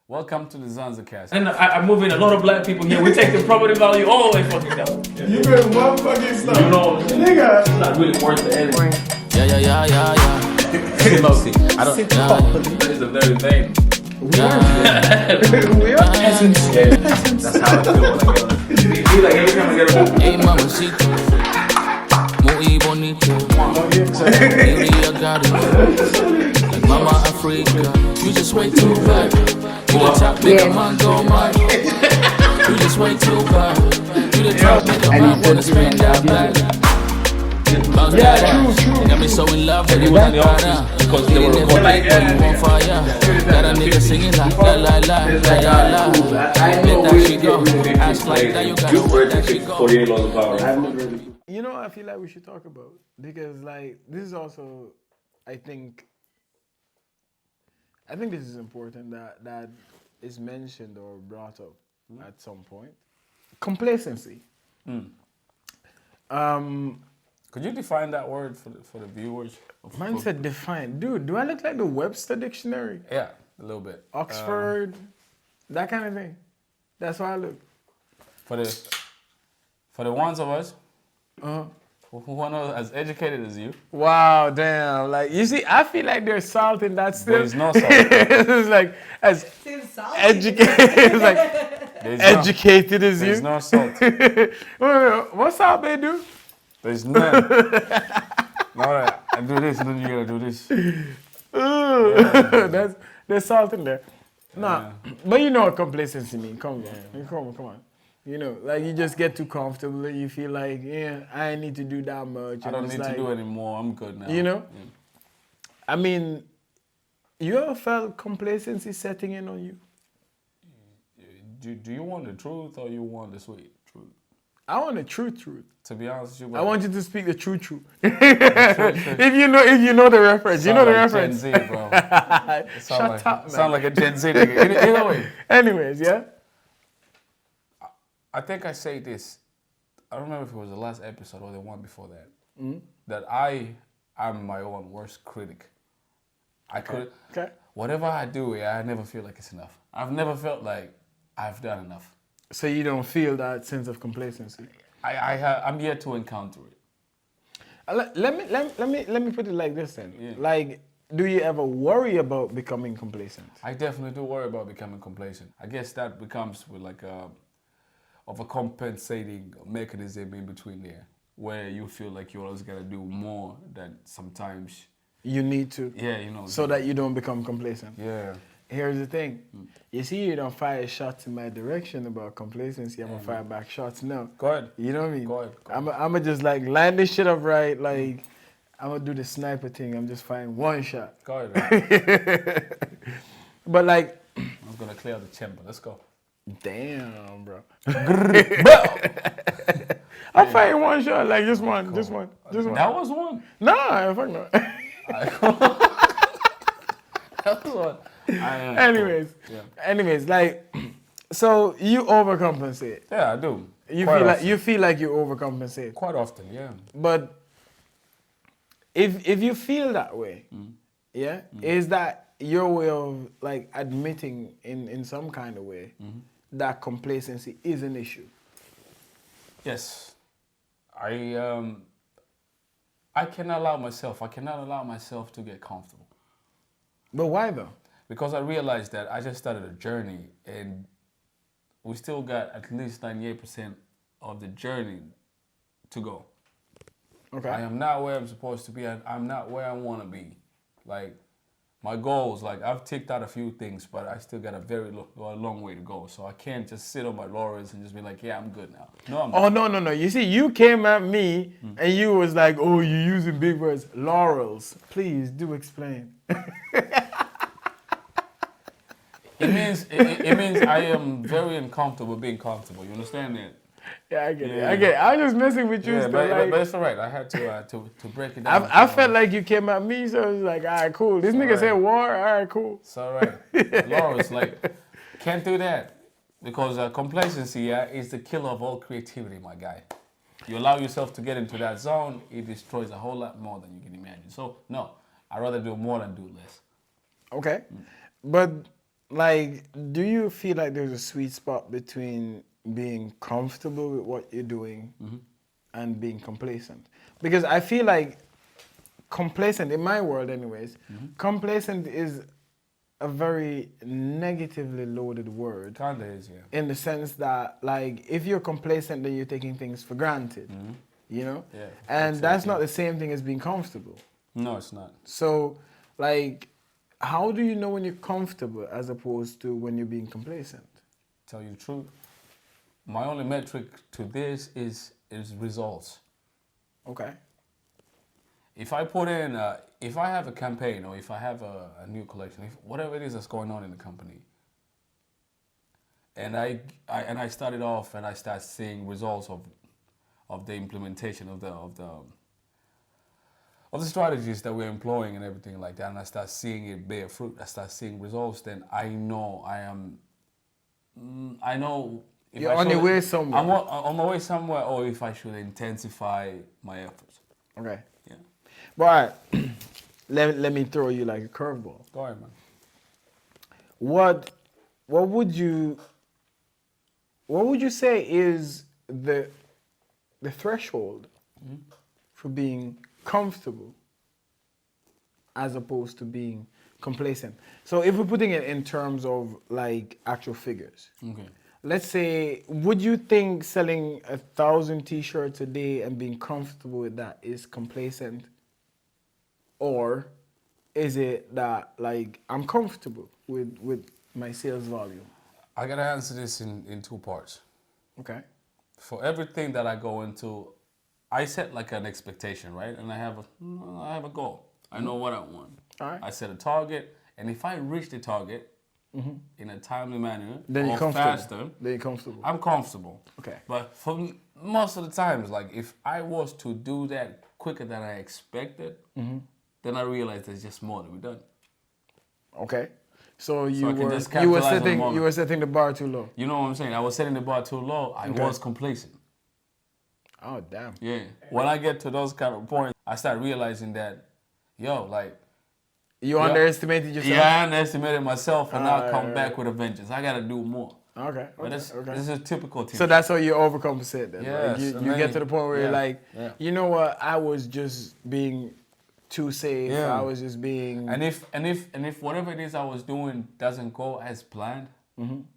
Welcome to the ZanzaCast. And I'm moving a lot of black people here. We take the property value all the way fucking down. You been one fucking stuff. You know, nigga. It's not really worth the energy. Yeah. Mostly. I don't know. That is a very vain. We are. Essence. Yeah. That's how I feel when I get on. Be like every time I get on. Hey, mamacita. Muy bonito. Baby, I got it. Like Mama Africa. You just way too bad. You the top, make a man go mad. You just way too bad. You the top, make a man wanna spend that bad. Yeah, true. Got me so in love with you that para. Because they were Never like when you on fire. Got a nigga singing like la la la la la la. Let that shit go. Ask like that you gotta let that shit go. 48 laws of power. You know what I feel like we should talk about? Because like this is also, I think this is important that is mentioned or brought up at some point. Complacency. Could you define that word for the viewers? Mine said define. Dude, do I look like the Webster dictionary? Yeah, a little bit. Oxford, that kind of thing. That's how I look. For the ones of us Uh-huh. who are not as educated as you, Wow, damn. Like, you see, I feel like there's salt in that still. there's no salt. It's like, as educated, like, educated as you. There's no salt. What's up, they do? There's none. Alright, I do this and then you gotta do this. There's salt in there. Nah, but you know what complacency means. Come on. You know, like you just get too comfortable and you feel like, yeah, I ain't need to do that much. I don't need to do anymore. I'm good now. You know? Yeah. I mean, you ever felt complacency setting in on you? Do you want the truth or you want the sweet truth? I want the truth. To be honest with you, I want you to speak the true. If you know the reference, you know the reference. Gen Z, bro. Shut up, man. Sound like a Gen Z nigga. Either way. Anyways, yeah. I think I say this. I don't remember if it was the last episode or the one before that. That I am my own worst critic. Whatever I do, I never feel like it's enough. I've never felt like I've done enough. So you don't feel that sense of complacency? I'm yet to encounter it. Let me put it like this then. Yeah. Like, do you ever worry about becoming complacent? I definitely do worry about becoming complacent. I guess that becomes with like a compensating mechanism in between there, where you feel like you always gotta do more than sometimes you need to. Yeah, you know. So that you don't become complacent. Yeah. Here's the thing. You see, you don't fire shots in my direction about complacency. I'm gonna fire back shots now. Go ahead. You know what I mean? Go ahead. I'm gonna just like line this shit up right. Like, I'm gonna do the sniper thing. I'm just firing one shot. Go ahead. But like, I'm gonna clear out the chamber. Let's go. Damn, bro. I'm fighting one shot, like just one. That was one. Nah, fuck no. That was one. Anyways, like, so you overcompensate. Yeah, I do. You feel like you overcompensate. Quite often, yeah. But if you feel that way, is that your way of like admitting in some kind of way that complacency is an issue? Yes. I cannot allow myself to get comfortable. But why though? Because I realized that I just started a journey and we still got at least 98% of the journey to go. Okay. I am not where I'm supposed to be. I'm not where I want to be. Like, my goals, like, I've ticked out a few things, but I still got a very long way to go. So I can't just sit on my laurels and just be like, yeah, I'm good now. No, I'm not. Oh, no. You see, you came at me and you was like, oh, you're using big words. Laurels. Please, do explain. It means I am very uncomfortable being comfortable. You understand that? Yeah, I get it. I'm just messing with you. Yeah, still, but it's all right. I had to break it down. I felt like you came at me, so it was like, all right, cool. This nigga said war, all right, cool. It's all right. Laura's like, can't do that. Because complacency is the killer of all creativity, my guy. You allow yourself to get into that zone, it destroys a whole lot more than you can imagine. So, no, I'd rather do more than do less. Okay. But like, do you feel like there's a sweet spot between being comfortable with what you're doing and being complacent? Because I feel like complacent, in my world anyways, complacent is a very negatively loaded word. Kinda is, yeah. In the sense that, like, if you're complacent, then you're taking things for granted, you know? Yeah, And that's not the same thing as being comfortable. No, it's not. So, like, how do you know when you're comfortable as opposed to when you're being complacent? Tell you the truth, my only metric to this is results. Okay. If I put in, if I have a campaign or if I have a new collection, whatever it is that's going on in the company, and I started off and I start seeing results of the implementation of the strategies that we're employing and everything like that, and I start seeing it bear fruit, I start seeing results, then I know if You're I on your should- way somewhere. I'm on my way somewhere, or if I should intensify my efforts. Okay. Yeah. But all right, let me throw you like a curveball. Go ahead, man. What would you say is the threshold for being comfortable as opposed to being complacent? So if we're putting it in terms of like actual figures, Okay. let's say, would you think selling 1,000 t-shirts a day and being comfortable with that is complacent? Or is it that, like, I'm comfortable with my sales volume? I gotta answer this in two parts. Okay. For everything that I go into, I set like an expectation, right? And I have a goal. I know what I want. All right. I set a target, and if I reach the target in a timely manner Then or you're comfortable. faster, Then you're comfortable. I'm comfortable. Okay. But for most of the times, like if I was to do that quicker than I expected, then I realized there's just more to be done. Okay. So you I can were just capitalize on the moment. you were setting the bar too low. You know what I'm saying? I was setting the bar too low. I was complacent. Oh damn. Yeah. When I get to those kind of points, I start realizing that, You underestimated yourself. yeah, I underestimated myself, and I'll come back with a vengeance. I gotta do more. Okay. But this okay. is a typical team. So that's how you overcompensate then. Yes, Like and you then get to the point where you're like, yeah. you know what? I was just being too safe. Yeah. I was just being. And if whatever it is I was doing doesn't go as planned, then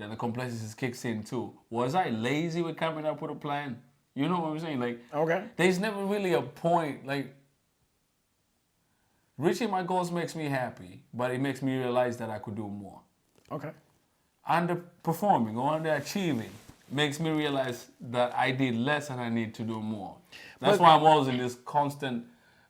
the complacency kicks in too. Was I lazy with coming up with a plan? You know what I'm saying? Like, Okay. there's never really a point. Like, reaching my goals makes me happy, but it makes me realize that I could do more. Okay. Underperforming or underachieving makes me realize that I did less and I need to do more. That's why I'm always in this constant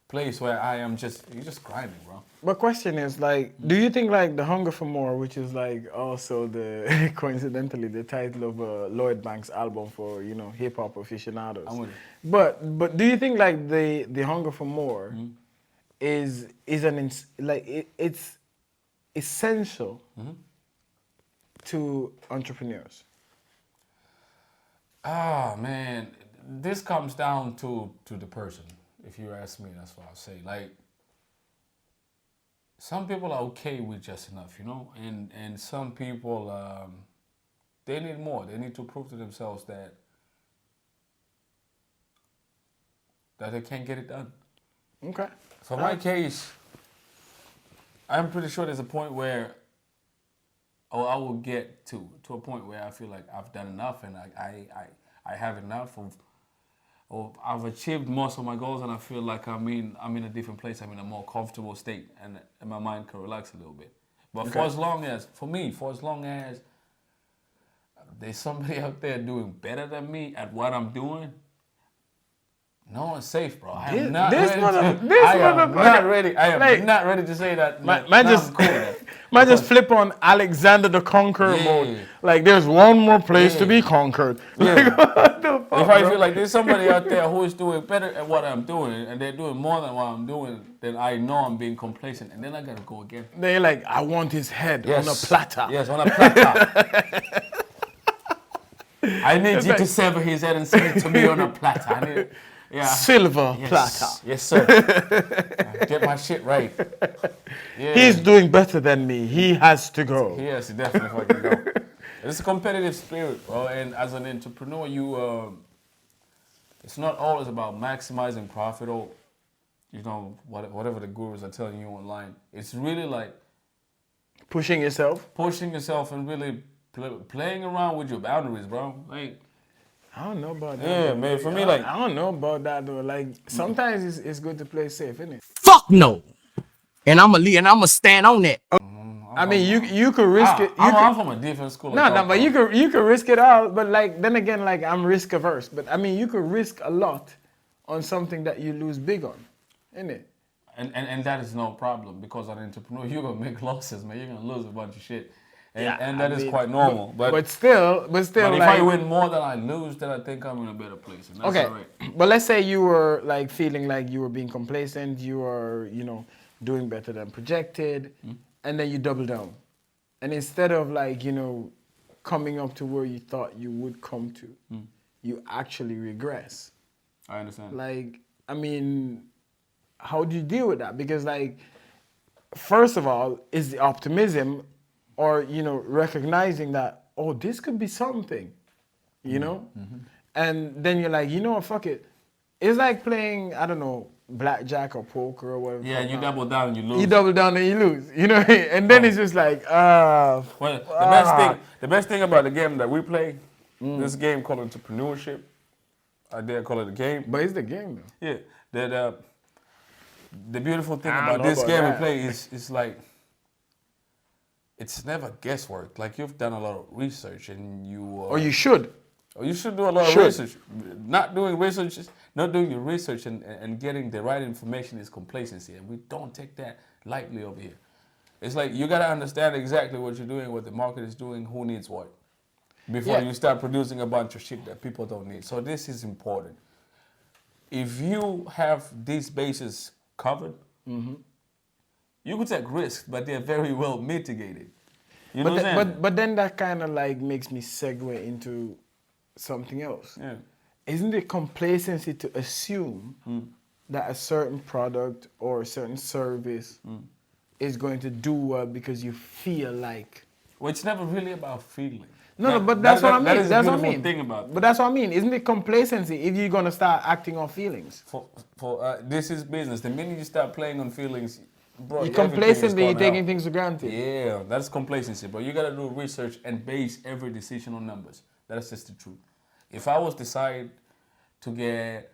place where you're just grinding, bro. But question is like, do you think like the hunger for more, which is like also the coincidentally the title of Lloyd Banks' album for hip hop aficionados? I'm with it. But do you think like the hunger for more is it's essential to entrepreneurs? Ah, man, this comes down to the person. If you ask me, that's what I'll say. Like, some people are okay with just enough, and some people, they need more. They need to prove to themselves that they can't get it done. Okay. For my case, I'm pretty sure there's a point where I will get to a point where I feel like I've done enough and I have enough or I've achieved most of my goals, and I feel like I'm in a different place. I'm in a more comfortable state, and my mind can relax a little bit. But for as long as there's somebody out there doing better than me at what I'm doing, no one's safe, bro. I am not ready. I am not ready to say that. Man just flip on Alexander the Conqueror mode. Like, there's one more place to be conquered. Yeah. Like, what the fuck, If I bro? feel like there's somebody out there who is doing better at what I'm doing, and they're doing more than what I'm doing, then I know I'm being complacent, and then I gotta go again. They're like, I want his head on a platter. Yes, on a platter. I need you to sever his head and send it to me on a platter. Yeah. silver Yes. platter. Yes, sir. Get my shit right. Yeah. He's doing better than me. He has to go. Yes, he definitely fucking go. It's a competitive spirit, bro. And as an entrepreneur, it's not always about maximizing profit or, whatever the gurus are telling you online. It's really like Pushing yourself. and really playing around with your boundaries, bro. Like, I don't know about that. yeah, man. For me, like, I don't know about that though. Like sometimes it's good to play safe, isn't it? Fuck no. And I'ma stand on that. I mean, you could risk it. I'm from a different school. of No, thought, but bro. you could risk it all. But like then again, like I'm risk averse. But I mean, you could risk a lot on something that you lose big on, isn't it? And that is no problem because as an entrepreneur, you're gonna make losses, man. You're gonna lose a bunch of shit, and, Yeah, and that I is mean, quite normal. But still, but if like, I win more than I lose, then I think I'm in a better place. And that's okay. all right. But let's say you were like feeling like you were being complacent. You were, doing better than projected, and then you double down, and instead of like coming up to where you thought you would come to, you actually regress. I understand. Like, I mean, how do you deal with that? Because like, first of all, is the optimism or, recognizing that, oh, this could be something, And then you're like, fuck it. It's like playing, I don't know, blackjack or poker or whatever. Yeah, you double down and you lose. You double down and you lose, And then it's just like, Well, the best thing about the game that we play, this game called entrepreneurship. I dare call it a game. But it's the game, though. Yeah, the beautiful thing I don't about know this about game that. we play is like, it's never guesswork. Like you've done a lot of research and you. Or you should. Or you should do a lot of research. Not doing your research and getting the right information is complacency, and we don't take that lightly over here. It's like you gotta understand exactly what you're doing, what the market is doing, who needs what, before you start producing a bunch of shit that people don't need. So this is important. If you have these bases covered, you could take risks, but they're very well mitigated. You know what I'm saying? But then that kind of like makes me segue into something else. Yeah. Isn't it complacency to assume that a certain product or a certain service is going to do well because you feel like? Well, it's never really about feeling. No, but that's what I mean. That is That's the what I beautiful mean. thing about it. But that's what I mean. Isn't it complacency if you're gonna start acting on feelings? This is business. The minute you start playing on feelings, bro, You're everything is complacent that you're gonna taking help. things for granted. Yeah, that's complacency, bro. You gotta do research and base every decision on numbers. That's just the truth. If I was decide to get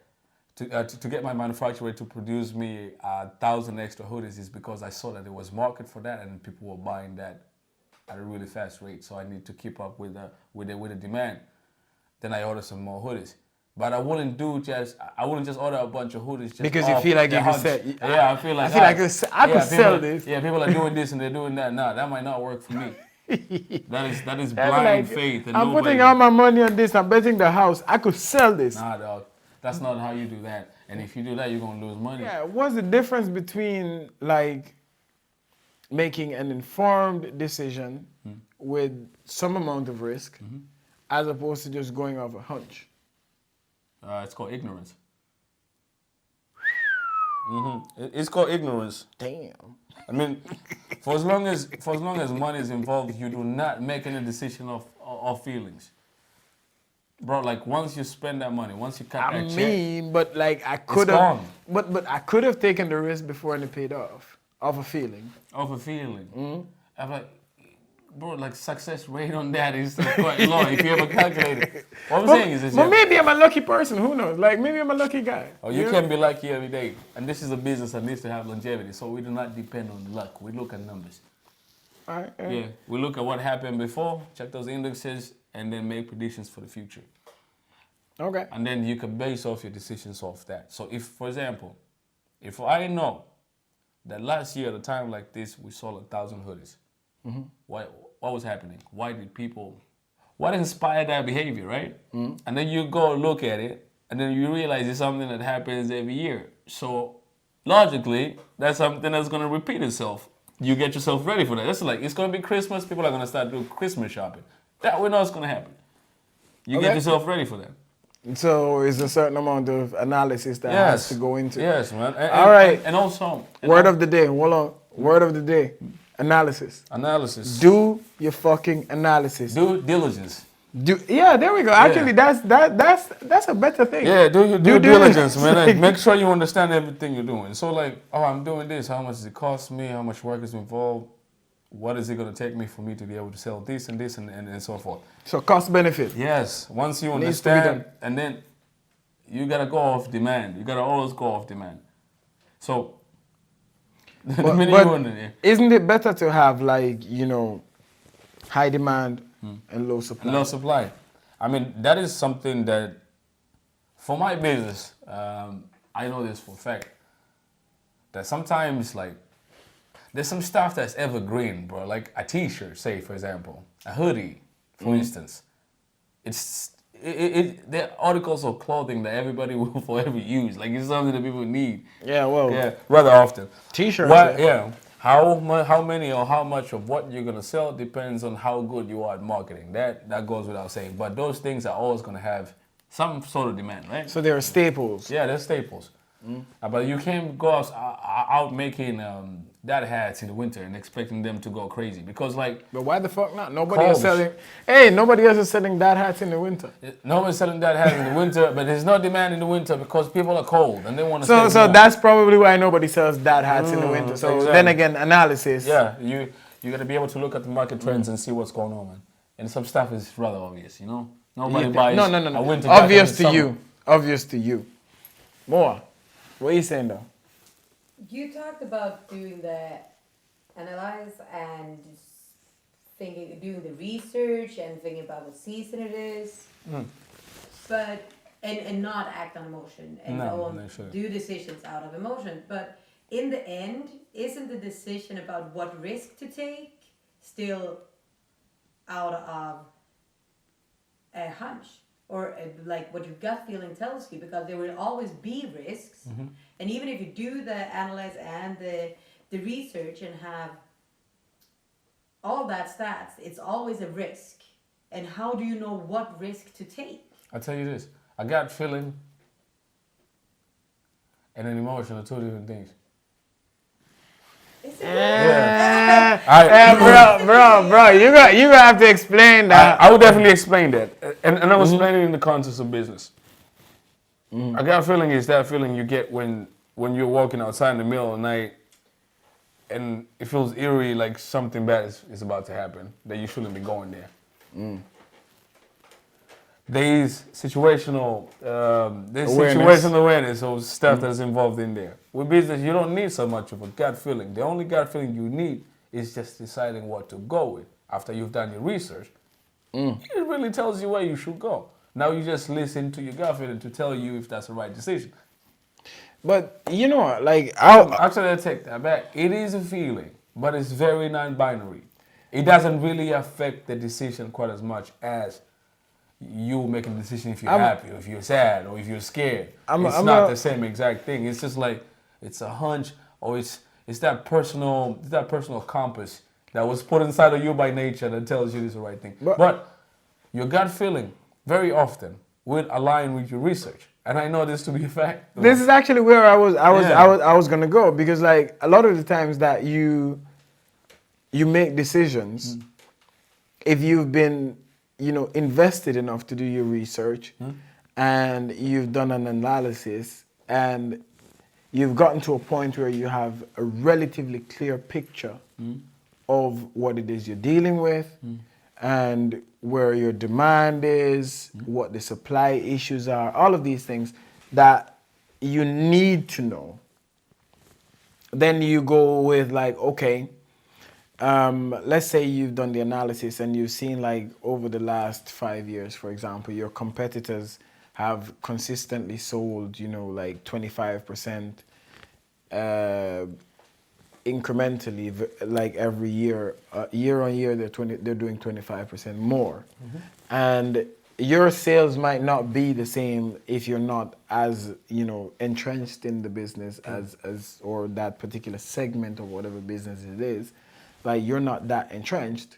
my manufacturer to produce me 1,000 extra hoodies, is because I saw that there was market for that and people were buying that at a really fast rate. So I need to keep up with the demand. Then I order some more hoodies. But I wouldn't just order a bunch of hoodies just Because you feel like you can sell. Yeah, I feel like I could sell this. Yeah, people are doing this and they're doing that. Nah, that might not work for me. That is I'm blind like, faith. And I'm nobody- putting all my money on this. I'm betting the house. I could sell this. Nah, dog. That's not how you do that. And if you do that, you're gonna lose money. Yeah, what's the difference between like making an informed decision with some amount of risk as opposed to just going off a hunch? It's called ignorance. It's called ignorance. Damn. I mean, for as long as money is involved, you do not make any decision of feelings. Bro, like once you spend that money, once you cut that check, But like I could have, gone. but I could have taken the risk before and it paid off a feeling. of a feeling. I'm like, bro, like success rate on that is quite low if you ever calculate it. What I'm saying is this. But maybe I'm a lucky person. Who knows? Like maybe I'm a lucky guy. Oh, you can be lucky every day. And this is a business that needs to have longevity. So we do not depend on luck. We look at numbers. All right, Yeah, we look at what happened before, check those indexes, and then make predictions for the future. Okay. And then you can base off your decisions off that. So if, for example, if I know that last year at a time like this, we sold 1,000 hoodies, what was happening? What inspired that behavior, right? And then you go look at it, and then you realize it's something that happens every year. So logically, that's something that's gonna repeat itself. You get yourself ready for that. That's like, it's gonna be Christmas, people are gonna start doing Christmas shopping. That we know it's gonna happen. You get yourself ready for that. So it's a certain amount of analysis that has to go into. Yes, man. All right. And also, Word of the day. Hold on. Word of the day. Analysis. analysis. Do your fucking analysis. Due diligence. Yeah, there we go. Actually, that's a better thing. Yeah, do your due Due diligence, diligence. man. Like, make sure you understand everything you're doing. So, like, oh, I'm doing this. How much does it cost me? How much work is involved? What is it going to take me for me to be able to sell this and so forth? So cost benefit. Yes, once you Needs to be understand, done. and then you got to go off demand. You got to always go off demand. So, the minute you under there. Isn't it better to have like, high demand and low supply? Low supply. I mean, that is something that, for my business, I know this for a fact, that sometimes, like, there's some stuff that's evergreen, bro. Like a t-shirt, say, for example. A hoodie, for instance. They're articles of clothing that everybody will forever use. Like, it's something that people need. Yeah, well. Yeah, rather often. T-shirts. Yeah. How many or how much of what you're gonna sell depends on how good you are at marketing. That goes without saying. But those things are always gonna have some sort of demand, right? So they're staples. Yeah, they're staples. But you can't go out making dad hats in the winter and expecting them to go crazy because, like, But why the fuck not? Nobody Cold. is selling. Hey, nobody else is selling dad hats in the winter. nobody's selling dad hats in the winter, but there's no demand in the winter because people are cold and they want to. So that's probably why nobody sells dad hats in the winter. So exactly. then again, analysis. Yeah, you got to be able to look at the market trends and see what's going on, man. And some stuff is rather obvious, Nobody buys No. a winter jacket Obvious in to summer. you. Obvious to you. More. What are you saying though? You talked about doing the analyze and doing the research and thinking about what season it is, but and not act on emotion and No, they shouldn't. do decisions out of emotion. But in the end, isn't the decision about what risk to take still out of a hunch? Or like what your gut feeling tells you, because there will always be risks. And even if you do the analyze and the research and have all that stats, it's always a risk. And how do you know what risk to take? I'll tell you this. A gut feeling and an emotion are two different things. Is it? Bro, you gonna have to explain that. I would definitely explain that. And I was explaining it in the context of business. A gut feeling is that feeling you get when you're walking outside in the middle of the night and it feels eerie, like something bad is about to happen, that you shouldn't be going there. There's situational awareness of stuff that's involved in there. With business, you don't need so much of a gut feeling. The only gut feeling you need is just deciding what to go with. After you've done your research, it really tells you where you should go. Now you just listen to your gut feeling to tell you if that's the right decision. But like Actually, I take that back. It is a feeling, but it's very non-binary. It doesn't really affect the decision quite as much as you making a decision if you're happy, or if you're sad, or if you're scared. It's not the same exact thing. It's just like it's a hunch, or it's that personal compass that was put inside of you by nature that tells you this is the right thing. But your gut feeling very often will align with your research, and I know this to be a fact. this is actually where I was gonna go, because like a lot of the times that you make decisions, if you've been invested enough to do your research and you've done an analysis and you've gotten to a point where you have a relatively clear picture of what it is you're dealing with and where your demand is, what the supply issues are, all of these things that you need to know. Then you go with like, okay, let's say you've done the analysis and you've seen like over the last 5 years, for example, your competitors have consistently sold, like 25% incrementally, like every year, year on year, they're doing 25% more. And your sales might not be the same if you're not as, entrenched in the business as or that particular segment of whatever business it is. Like you're not that entrenched,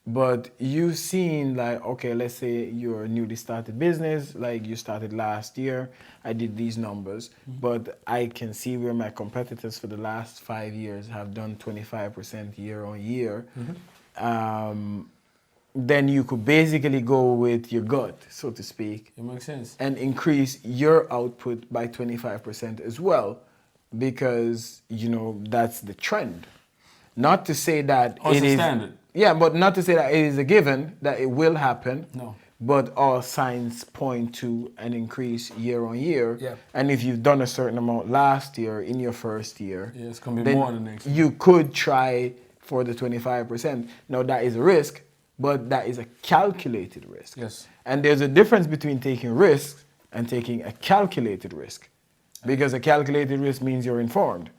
But you've seen like, okay, let's say you're a newly started business, like you started last year. I did these numbers, but I can see where my competitors for the last 5 years have done 25% year on year. Then you could basically go with your gut, so to speak, It makes sense. and increase your output by 25% as well, because you know that's the trend. Not to say that Oh, it's it a is standard. yeah, but not to say that it is a given that it will happen. No. But all signs point to an increase year on year. Yeah. And if you've done a certain amount last year in your first year, Yeah, it's gonna be then more the next year. you could try for the 25%. Now that is a risk, but that is a calculated risk. Yes. And there's a difference between taking risks and taking a calculated risk. Because a calculated risk means you're informed.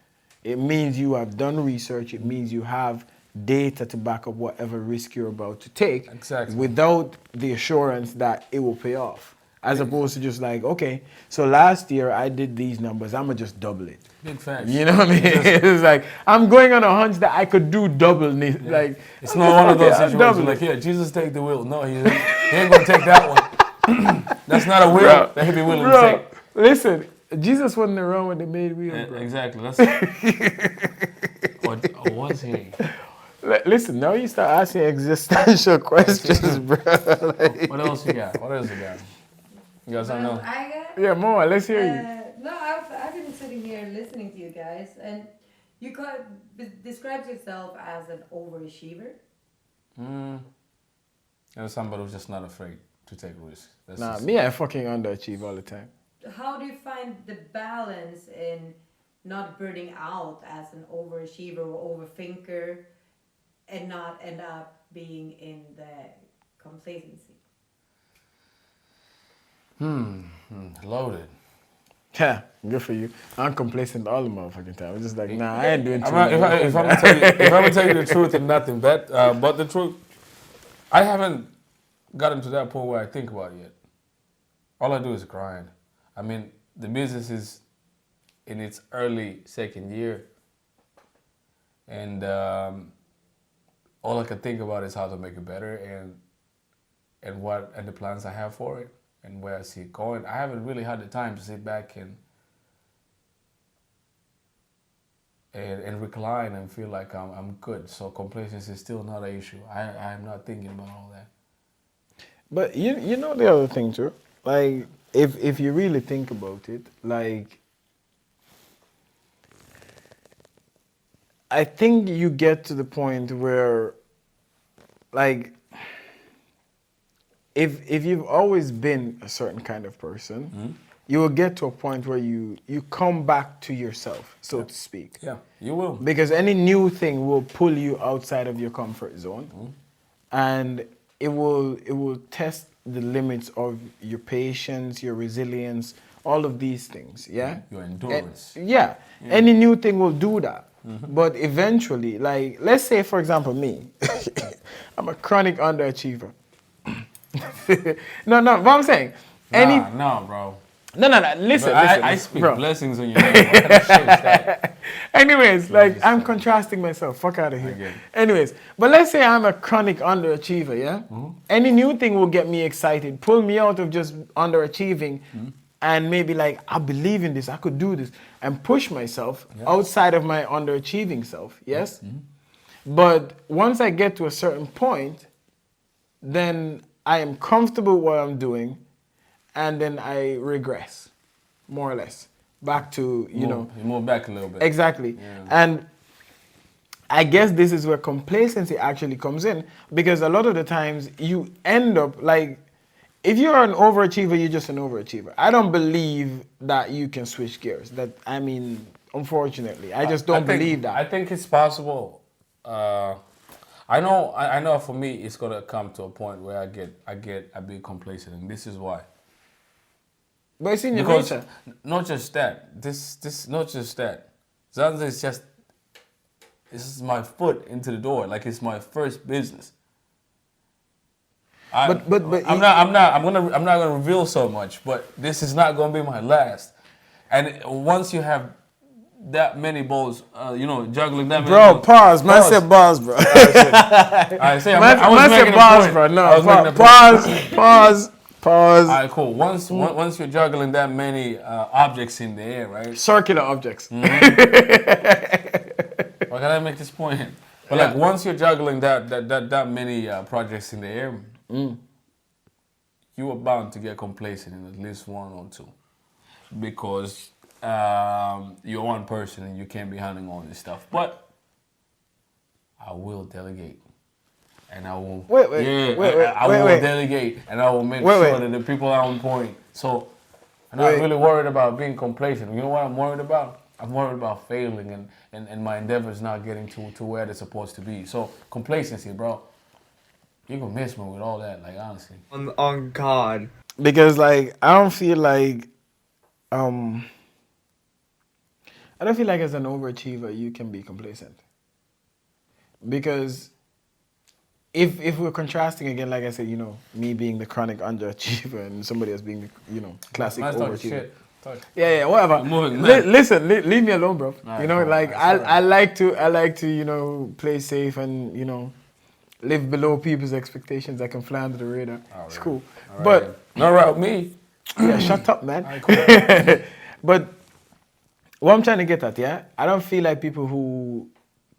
It means you have done research. It means you have data to back up whatever risk you're about to take. Exactly. Without the assurance that it will pay off. As opposed to just like, okay, so last year I did these numbers. I'm going to just double it. Big facts. You know what I mean? It's like, I'm going on a hunch that I could do double. Like, It's not one of those okay, I'll situations double like, it. yeah, Jesus take the wheel. No, he ain't gonna take that one. That's not a wheel Bro, that he'd be willing to bro, take. listen, Jesus wasn't around when they made wheels, Yeah, bro. exactly. That's or was he? Listen, now you start asking existential questions, bro. Like, What else you got? What else you got? You got something else? I got. yeah, more. Let's hear you. No, I've been sitting here listening to you guys, and you described yourself as an overachiever. There's somebody who's just not afraid to take risks. That's Nah, just, me, I fucking underachieve all the time. How do you find the balance in not burning out as an overachiever or overthinker and not end up being in the complacency? loaded. Yeah, good for you. I'm complacent all the motherfucking time. I'm just like, nah, I ain't doing too If much. I'm gonna tell you the truth and nothing but the truth, I haven't gotten to that point where I think about it yet. All I do is grind. I mean, the business is in its early second year, and all I can think about is how to make it better and the plans I have for it and where I see it going. I haven't really had the time to sit back and recline and feel like I'm good. So complacency is still not an issue. I'm not thinking about all that. But you know the other thing too, like if you really think about it, like I think you get to the point where, like, if you've always been a certain kind of person, you will get to a point where you come back to yourself, so to speak. Yeah, you will. Because any new thing will pull you outside of your comfort zone, and it will test the limits of your patience, your resilience, all of these things. Yeah. Your endurance. Yeah. Any new thing will do that. But eventually, like, let's say, for example, me, I'm a chronic underachiever. No, what I'm saying, No, bro. no, listen, But listen, I speak bro. blessings on your name. What kind of shit is that? Anyways, like, I'm contrasting myself. Fuck out of get here. it. Anyways, but let's say I'm a chronic underachiever, yeah? Any new thing will get me excited, pull me out of just underachieving, and maybe like, I believe in this, I could do this, and push myself outside of my underachieving self, yes? But once I get to a certain point, then I am comfortable with what I'm doing, and then I regress, more or less, back to, you know. You move back a little bit. Exactly. And I guess this is where complacency actually comes in, because a lot of the times you end up like, if you're an overachiever, you're just an overachiever. I don't believe that you can switch gears. I mean, unfortunately, I just don't believe that. I think it's possible. I know for me it's gonna come to a point where I be complacent, and this is why. But it's in your Because nature. not just that. This not just that. Zanzibar is just, this is my foot into the door. Like, it's my first business. I'm not gonna reveal so much, but this is not gonna be my last. And once you have that many balls, juggling that many Bro, balls. pause. Man said pause, bro. I say, I was Man making said a pause, point. bro. I No, was making a point. pause. All right, cool. Once you're juggling that many objects in the air, right? Circular objects. Why can I make this point? But like once you're juggling that many projects in the air, you are bound to get complacent in at least one or two, because you're one person and you can't be handling all this stuff. But I will delegate. And I will I will delegate, and I will make sure that the people are on point. So I'm not really worried about being complacent. You know what I'm worried about? I'm worried about failing and my endeavors not getting to where they're supposed to be. So complacency, bro. You can miss me with all that, like honestly. On God. Because like I don't feel like as an overachiever you can be complacent. Because if we're contrasting again, like I said, me being the chronic underachiever and somebody else being the classic overachiever. Yeah, whatever. Listen, leave me alone, bro. I like to play safe and live below people's expectations. I can fly under the radar. It's cool. But not right with me. Yeah, shut up, man. But what I'm trying to get at, I don't feel like people who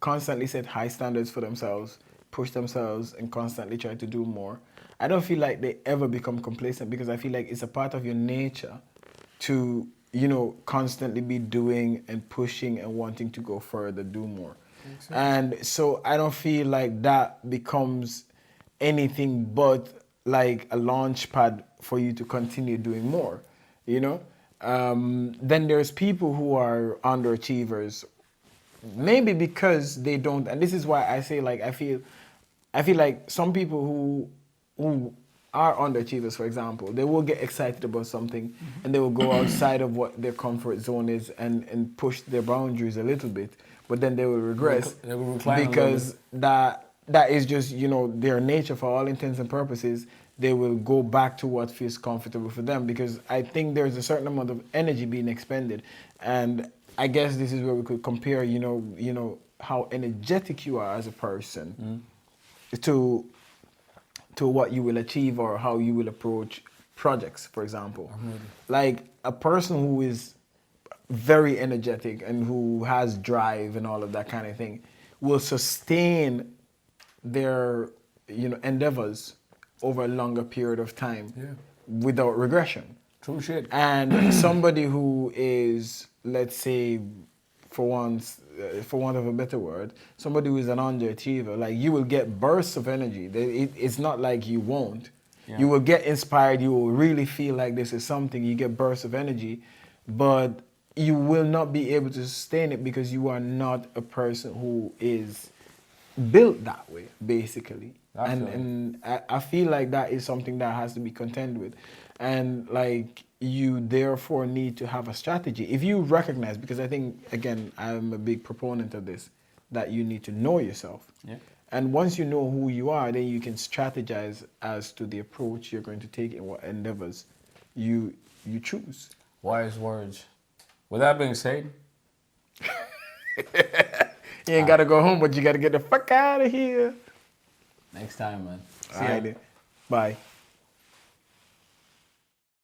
constantly set high standards for themselves, push themselves, and constantly try to do more, I don't feel like they ever become complacent, because I feel like it's a part of your nature to, constantly be doing and pushing and wanting to go further, do more. And so I don't feel like that becomes anything but like a launch pad for you to continue doing more, Then there's people who are underachievers, maybe because they don't, and this is why I say like I feel like some people who are underachievers, for example, they will get excited about something and they will go outside of what their comfort zone is and push their boundaries a little bit, but then they will regress because that is just their nature. For all intents and purposes, they will go back to what feels comfortable for them, because I think there's a certain amount of energy being expended. And I guess this is where we could compare, how energetic you are as a person to what you will achieve or how you will approach projects, for example. Like a person who is very energetic and who has drive and all of that kind of thing will sustain their endeavors over a longer period of time without regression. True shit. And somebody who is, let's say, for want of a better word, somebody who is an underachiever, like you will get bursts of energy. It's not like you won't. Yeah. You will get inspired. You will really feel like this is something. You get bursts of energy, but you will not be able to sustain it because you are not a person who is built that way, basically. And I feel like that is something that has to be contended with. And like you therefore need to have a strategy. If you recognize, because I think, again, I'm a big proponent of this, that you need to know yourself. Yeah. And once you know who you are, then you can strategize as to the approach you're going to take and what endeavors you choose. Wise words. With that being said, you ain't got to go home, but you got to get the fuck out of here. Next time, man. See ya. Bye.